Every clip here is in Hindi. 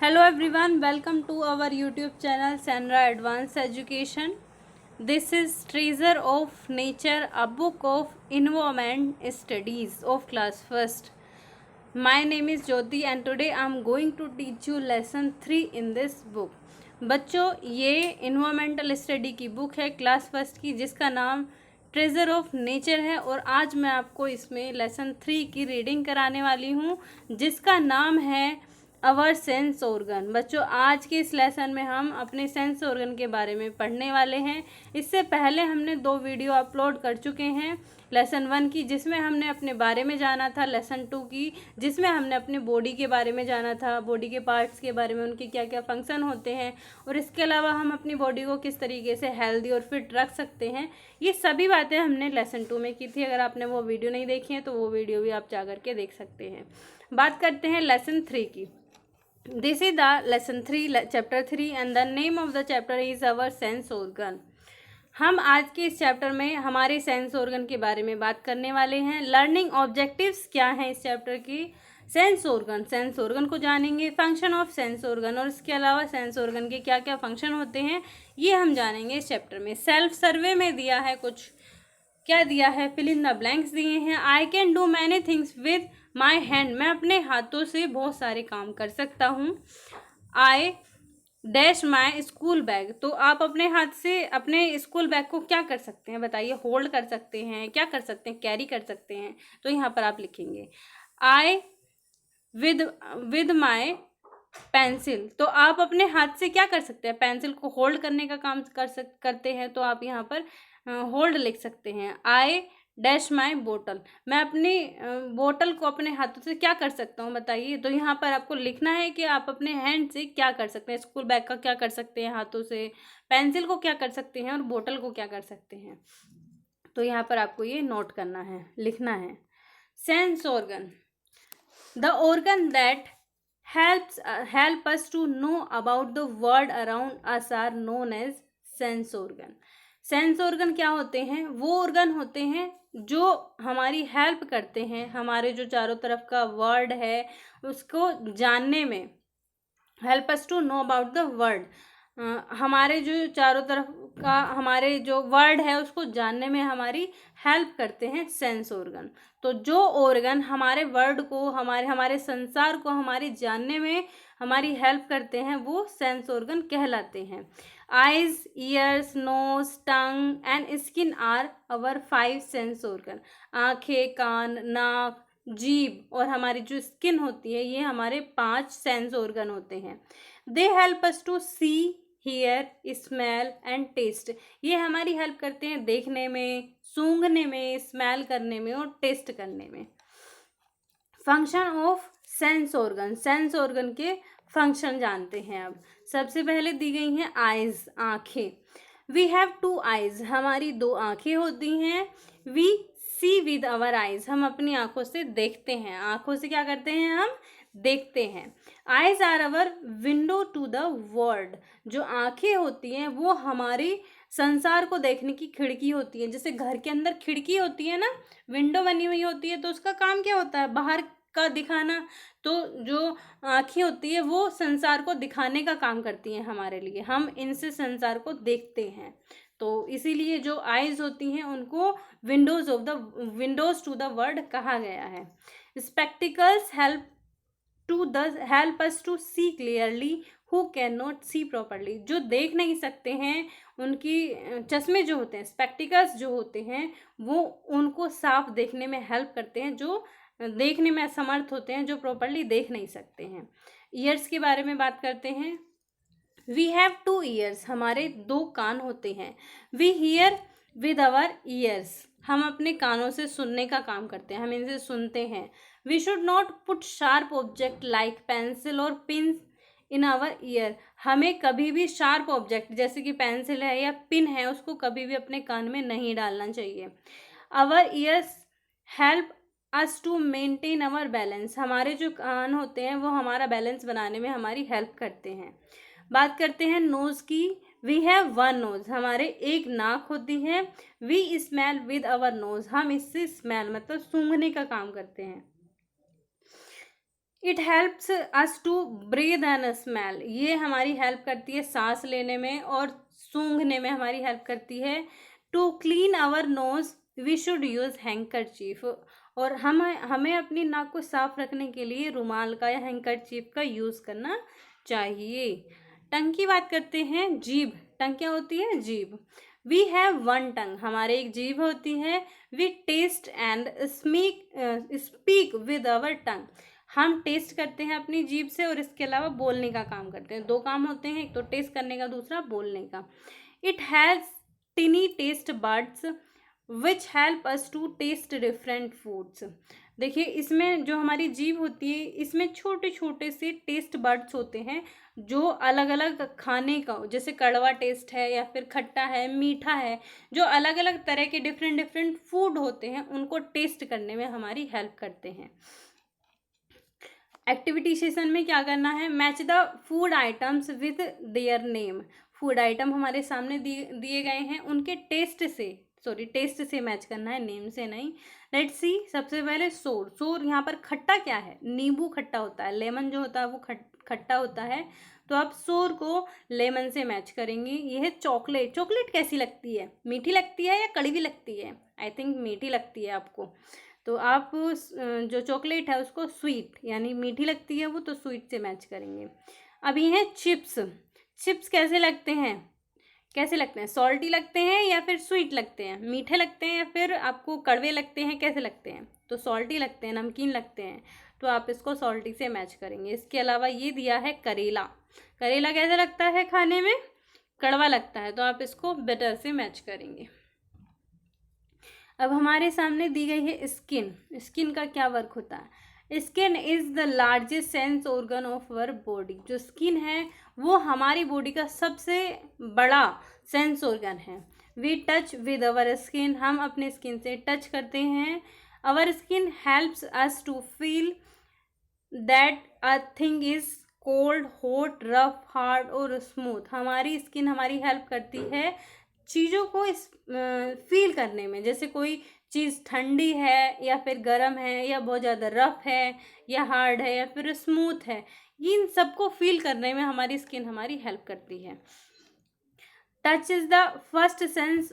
Hello everyone, welcome to our YouTube channel Senra Advanced Education. This is Treasure of Nature, a book of environment studies of class 1st. My name is Jyoti and today I am going to teach you lesson 3 in this book. बच्चों, ये इन्वायरमेंटल स्टडी की बुक है क्लास 1st की जिसका नाम ट्रेजर ऑफ नेचर है और आज मैं आपको इसमें लेसन 3 की रीडिंग कराने वाली हूँ जिसका नाम है अवर सेंस ऑर्गन। बच्चों, आज के इस लेसन में हम अपने सेंस ऑर्गन के बारे में पढ़ने वाले हैं। इससे पहले हमने 2 वीडियो अपलोड कर चुके हैं, लेसन 1 की जिसमें हमने अपने बारे में जाना था, लेसन 2 की जिसमें हमने अपने बॉडी के बारे में जाना था, बॉडी के पार्ट्स के बारे में, उनके क्या क्या फंक्शन होते हैं और इसके अलावा हम अपनी बॉडी को किस तरीके से हेल्दी और फिट रख सकते हैं। ये सभी बातें हमने लेसन 2 में की थी। अगर आपने वो वीडियो नहीं देखी है तो वो वीडियो भी आप जा करके देख सकते हैं। बात करते हैं लेसन 3 की। This is the lesson 3 chapter 3 and the name of the chapter is our sense organ. हम आज के इस चैप्टर में हमारे सेंस ऑर्गन के बारे में बात करने वाले हैं। लर्निंग ऑब्जेक्टिव्स क्या हैं इस चैप्टर की? सेंस ऑर्गन को जानेंगे, फंक्शन ऑफ सेंस ऑर्गन और इसके अलावा सेंस ऑर्गन के क्या क्या फंक्शन होते हैं ये हम जानेंगे इस चैप्टर में। सेल्फ सर्वे में दिया है कुछ, क्या दिया है, फिल इन द ब्लैंक्स दिए हैं। I can do many things with my hand, मैं अपने हाथों से बहुत सारे काम कर सकता हूँ। I dash my school bag, तो आप अपने हाथ से अपने स्कूल बैग को क्या कर सकते हैं बताइए? होल्ड कर सकते हैं, क्या कर सकते हैं, कैरी कर सकते हैं। तो यहाँ पर आप लिखेंगे आई विद माई पेंसिल, तो आप अपने हाथ से क्या कर सकते हैं? पेंसिल को होल्ड करने का काम करते हैं, तो आप यहाँ पर होल्ड लिख सकते हैं। आई डैश माई बोतल, मैं अपनी बोतल को अपने हाथों से क्या कर सकता हूँ बताइए? तो यहाँ पर आपको लिखना है कि आप अपने हैंड से क्या कर सकते हैं। स्कूल बैग का क्या कर सकते हैं हाथों से, पेंसिल को क्या कर सकते हैं और बोतल को क्या कर सकते हैं। तो यहाँ पर आपको ये नोट करना है, लिखना है। Sense organ, the organ that help us to know about the world around us are known as sense organ. Sense organ क्या होते हैं? वो ऑर्गन होते हैं जो हमारी हेल्प करते हैं हमारे जो चारों तरफ का वर्ल्ड है उसको जानने में। Help us to know about the world, हमारे जो चारों तरफ का हमारे जो वर्ल्ड है उसको जानने में हमारी हेल्प करते हैं सेंस ऑर्गन। तो जो ऑर्गन हमारे वर्ल्ड को, हमारे संसार को हमारी जानने में हमारी हेल्प करते हैं वो सेंस ऑर्गन कहलाते हैं। Eyes, ears, nose, tongue and skin are our 5 sense organ. आँखें, कान, नाक, जीभ और हमारी जो स्किन होती है ये हमारे 5 सेंस ऑर्गन होते हैं। They help us to see, hear, smell and taste, ये हमारी हेल्प करते हैं देखने में, सूंघने में, स्मेल करने में और टेस्ट करने में। Function of sense organ, sense organ के फंक्शन जानते हैं। अब सबसे पहले दी गई हैं आइज, आँखें। वी हैव 2 आइज, हमारी 2 आँखें होती हैं। We see with our eyes, हम अपनी आँखों से देखते हैं। आँखों से क्या करते हैं? हम देखते हैं। Eyes are our window to the world, जो आँखें होती हैं वो हमारी संसार को देखने की खिड़की होती है। जैसे घर के अंदर खिड़की होती है ना, विंडो बनी हुई होती है, तो उसका काम क्या होता है? बाहर का दिखाना। तो जो आँखें होती है वो संसार को दिखाने का काम करती हैं हमारे लिए, हम इनसे संसार को देखते हैं। तो इसीलिए जो आइज होती हैं उनको विंडोज टू द वर्ल्ड कहा गया है। Spectacles help us to see clearly who can not see properly, जो देख नहीं सकते हैं उनकी चश्मे जो होते हैं, स्पेक्टिकल्स जो होते हैं वो उनको साफ देखने में हेल्प करते हैं, जो देखने में असमर्थ होते हैं, जो प्रॉपरली देख नहीं सकते हैं। ईयर्स के बारे में बात करते हैं। वी हैव 2 ईयर्स, हमारे 2 कान होते हैं। We hear with our ears, हम अपने कानों से सुनने का काम करते हैं, हम इनसे सुनते हैं। We should not put sharp object like pencil और पिन इन आवर ईयर, हमें कभी भी शार्प ऑब्जेक्ट जैसे कि पेंसिल है या पिन है उसको कभी भी अपने कान में नहीं डालना चाहिए। Our ears help us to maintain our balance, हमारे जो कान होते हैं वो हमारा बैलेंस बनाने में हमारी हेल्प करते हैं। बात करते हैं नोज की। वी हैव 1 नोज, हमारे 1 नाक होती है। We smell with our nose, हम इससे स्मेल मतलब सूंघने का काम करते हैं। It helps us to breathe and smell, ये हमारी हेल्प करती है सांस लेने में और सूंघने में हमारी हेल्प करती है। To clean our nose we should use handkerchief, और हमें अपनी नाक को साफ रखने के लिए रुमाल का या हैंकरचीफ का यूज़ करना चाहिए। टंग की बात करते हैं। जीभ, टंग क्या होती है? जीभ। वी हैव वन टंग, हमारे एक जीभ होती है। We taste and speak with our tongue, हम टेस्ट करते हैं अपनी जीभ से और इसके अलावा बोलने का काम करते हैं। दो काम होते हैं, एक तो टेस्ट करने का, दूसरा बोलने का। It has tiny taste buds which help us to taste different foods. देखिए, इसमें जो हमारी जीभ होती है, इसमें छोटे छोटे से टेस्ट बड्स होते हैं जो अलग अलग खाने का, जैसे कड़वा टेस्ट है या फिर खट्टा है, मीठा है, जो अलग अलग तरह के डिफरेंट डिफरेंट फूड होते हैं उनको टेस्ट करने में हमारी हेल्प करते हैं। एक्टिविटी सेशन में क्या करना है? Match the food items with their name. Food item हमारे सामने दिए गए हैं, उनके टेस्ट से मैच करना है, नेम से नहीं। लेट्स सी, सबसे पहले सोर। सोर यहाँ पर खट्टा क्या है? नींबू खट्टा होता है, लेमन जो होता है वो खट्टा होता है, तो आप सोर को लेमन से मैच करेंगे। ये है चॉकलेट। चॉकलेट कैसी लगती है? मीठी लगती है या कड़वी लगती है? आई थिंक मीठी लगती है आपको, तो आप जो चॉकलेट है उसको स्वीट, यानी मीठी लगती है वो, तो स्वीट से मैच करेंगे। अब ये है चिप्स। चिप्स कैसे लगते हैं? सॉल्टी लगते हैं या फिर स्वीट लगते हैं? मीठे लगते हैं या फिर आपको कड़वे लगते हैं? कैसे लगते हैं? तो सॉल्टी लगते हैं, नमकीन लगते हैं, तो आप इसको सॉल्टी से मैच करेंगे। इसके अलावा ये दिया है करेला। करेला कैसे लगता है खाने में? कड़वा लगता है, तो आप इसको बिटर से मैच करेंगे। अब हमारे सामने दी गई है स्किन। स्किन का क्या वर्क होता है? Skin is the largest sense organ of our body. जो स्किन है वो हमारी बॉडी का सबसे बड़ा सेंस ऑर्गन है। We touch with our skin, हम अपने स्किन से टच करते हैं। Our skin helps us to feel that a thing is cold, hot, rough, hard और स्मूथ। हमारी स्किन हमारी हेल्प करती है चीज़ों को फील करने में, जैसे कोई चीज़ ठंडी है या फिर गर्म है या बहुत ज़्यादा रफ है या हार्ड है या फिर स्मूथ है, इन सबको फील करने में हमारी स्किन हमारी हेल्प करती है। Touch is the first sense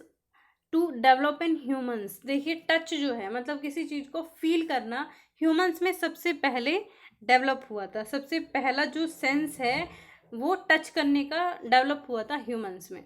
to develop in humans. देखिए, टच जो है मतलब किसी चीज़ को फील करना, ह्यूमंस में सबसे पहले डेवलप हुआ था। सबसे पहला जो सेंस है वो टच करने का डेवलप हुआ था ह्यूमंस में।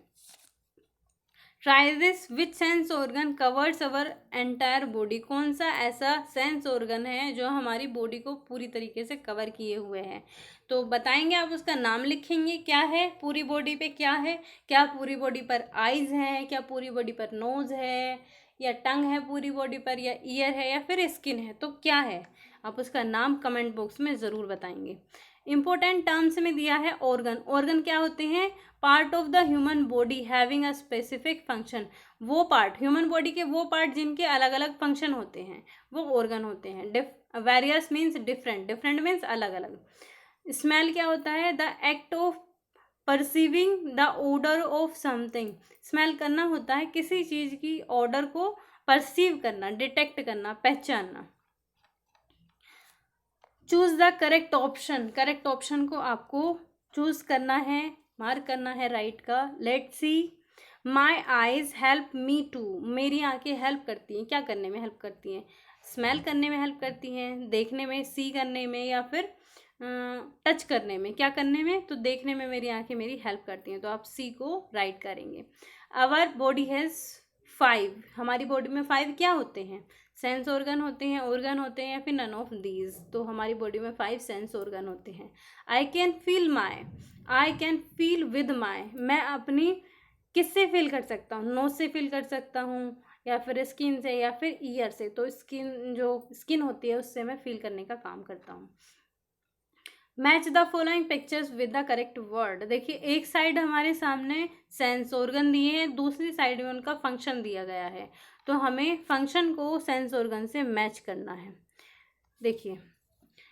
Try this, which sense organ covers our entire body. कौन सा ऐसा सेंस ऑर्गन है जो हमारी बॉडी को पूरी तरीके से कवर किए हुए है? तो बताएंगे, आप उसका नाम लिखेंगे, क्या है पूरी बॉडी पे, क्या है, क्या पूरी बॉडी पर आईज है, क्या पूरी बॉडी पर नोज है, या टंग है पूरी बॉडी पर, या ईयर है, या फिर स्किन है, तो क्या है? आप उसका नाम कमेंट बॉक्स में ज़रूर बताएंगे। इम्पोर्टेंट टर्म्स में दिया है ऑर्गन। ऑर्गन क्या होते हैं? Part of the human body having a specific function. वो पार्ट, ह्यूमन बॉडी के वो पार्ट जिनके अलग अलग फंक्शन होते हैं, वो ऑर्गन होते हैं। Various means different, different means अलग अलग। स्मेल क्या होता है? The act of perceiving the order of something. Smell करना होता है किसी चीज़ की ऑर्डर को परसीव करना, डिटेक्ट करना, पहचानना। Choose the correct option. Correct option को आपको चूज़ करना है, मार्क करना है राइट का। Let's see, my eyes help me to. मेरी आंखें हेल्प करती हैं, क्या करने में हेल्प करती हैं? स्मेल करने में हेल्प करती हैं, देखने में, सी करने में, या फिर टच करने में। क्या करने में? तो देखने में मेरी आंखें मेरी हेल्प करती हैं, तो आप सी को राइट करेंगे। Our body has 5। हमारी बॉडी में 5 क्या होते हैं? सेंस ऑर्गन होते हैं, ऑर्गन होते हैं, या फिर नन ऑफ दीज। तो हमारी बॉडी में 5 सेंस ऑर्गन होते हैं। I can feel my, I can feel with my. मैं अपनी किससे फील कर सकता हूँ? नोज से फील कर सकता हूँ, या फिर स्किन से, या फिर ईयर से। तो स्किन होती है उससे मैं फील करने का काम करता हूँ। Match the following pictures with the correct word. देखिए, एक साइड हमारे सामने सेंस ऑर्गन दिए हैं, दूसरी साइड में उनका फंक्शन दिया गया है, तो हमें फंक्शन को सेंस ऑर्गन से मैच करना है। देखिए,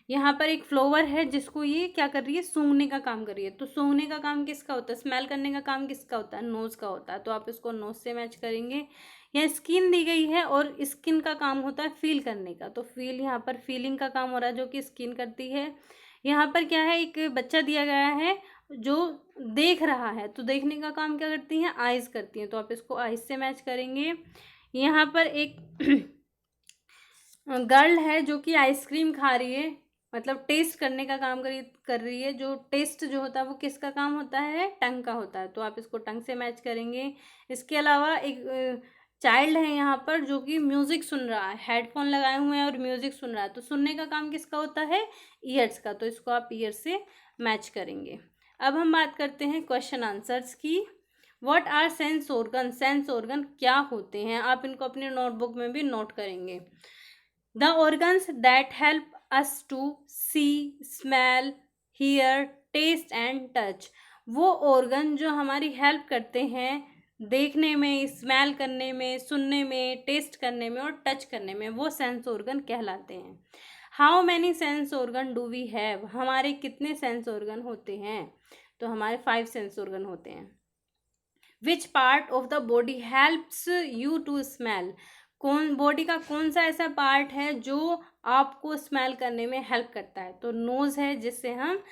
यहाँ पर एक फ्लावर है जिसको ये क्या कर रही है? सूंघने का काम कर रही है। तो सूंघने का काम किसका होता है? स्मेल करने का काम किसका होता है? नोज़ का होता है, तो आप इसको नोज़ से मैच करेंगे। यहाँ स्किन दी गई है और स्किन का काम होता है फील करने का, तो फील यहाँ पर फीलिंग का काम हो रहा है जो कि स्किन करती है। यहाँ पर क्या है, एक बच्चा दिया गया है जो देख रहा है, तो देखने का काम क्या करती हैं, आइज़ करती हैं, तो आप इसको आइज़ से मैच करेंगे। यहाँ पर एक गर्ल है जो कि आइसक्रीम खा रही है, मतलब टेस्ट करने का काम कर रही है। जो टेस्ट जो होता है वो किसका काम होता है, टंग का होता है, तो आप इसको टंग से मैच करेंगे। इसके अलावा एक चाइल्ड है यहाँ पर जो कि म्यूज़िक सुन रहा है, हेडफोन लगाए हुए हैं और म्यूज़िक सुन रहा है, तो सुनने का काम किसका होता है, ईयर्स का, तो इसको आप ईयर से मैच करेंगे। अब हम बात करते हैं क्वेश्चन आंसर्स की। What are sense organ, sense organ क्या होते हैं, आप इनको अपने नोटबुक में भी नोट करेंगे। The organs that help us to see, smell, hear, taste and touch, वो organ जो हमारी हेल्प करते हैं देखने में, स्मेल करने में, सुनने में, टेस्ट करने में और टच करने में, वो सेंस ऑर्गन कहलाते हैं। How many sense organ do we have, हमारे कितने सेंस ऑर्गन होते हैं, तो हमारे 5 सेंस ऑर्गन होते हैं। Which part of the body helps you to smell, कौन बॉडी का कौन सा ऐसा पार्ट है जो आपको स्मेल करने में हेल्प करता है, तो नोज़ है जिससे हम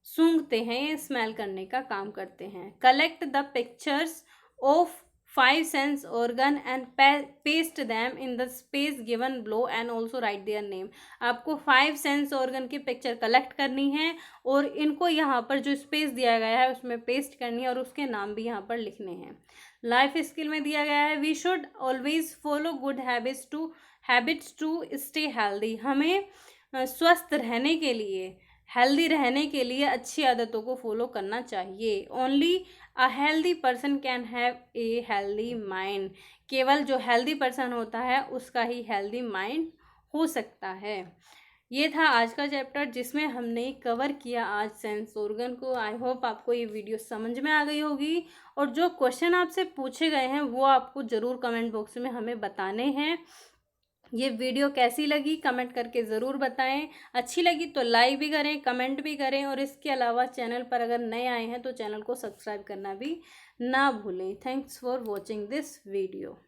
सूंघते हैं, स्मेल करने का काम करते हैं। Collect the pictures of 5 sense organ and paste them in the space given below and also right their name, आपको 5 सेंस ऑर्गन की पिक्चर कलेक्ट करनी है और इनको यहाँ पर जो स्पेस दिया गया है उसमें पेस्ट करनी है और उसके नाम भी यहाँ पर लिखने हैं। लाइफ स्किल में दिया गया है, we should always follow good habits to stay healthy, हमें स्वस्थ रहने के लिए, हेल्दी रहने के लिए अच्छी आदतों को फॉलो करना चाहिए। Only a healthy person can have a healthy mind, केवल जो हेल्दी पर्सन होता है उसका ही हेल्दी माइंड हो सकता है। ये था आज का चैप्टर जिसमें हमने कवर किया आज सेंस ऑर्गन को। आई होप आपको ये वीडियो समझ में आ गई होगी और जो क्वेश्चन आपसे पूछे गए हैं वो आपको ज़रूर कमेंट बॉक्स में हमें बताने हैं। ये वीडियो कैसी लगी कमेंट करके ज़रूर बताएं, अच्छी लगी तो लाइक भी करें, कमेंट भी करें और इसके अलावा चैनल पर अगर नए आए हैं तो चैनल को सब्सक्राइब करना भी ना भूलें। Thanks for watching this video.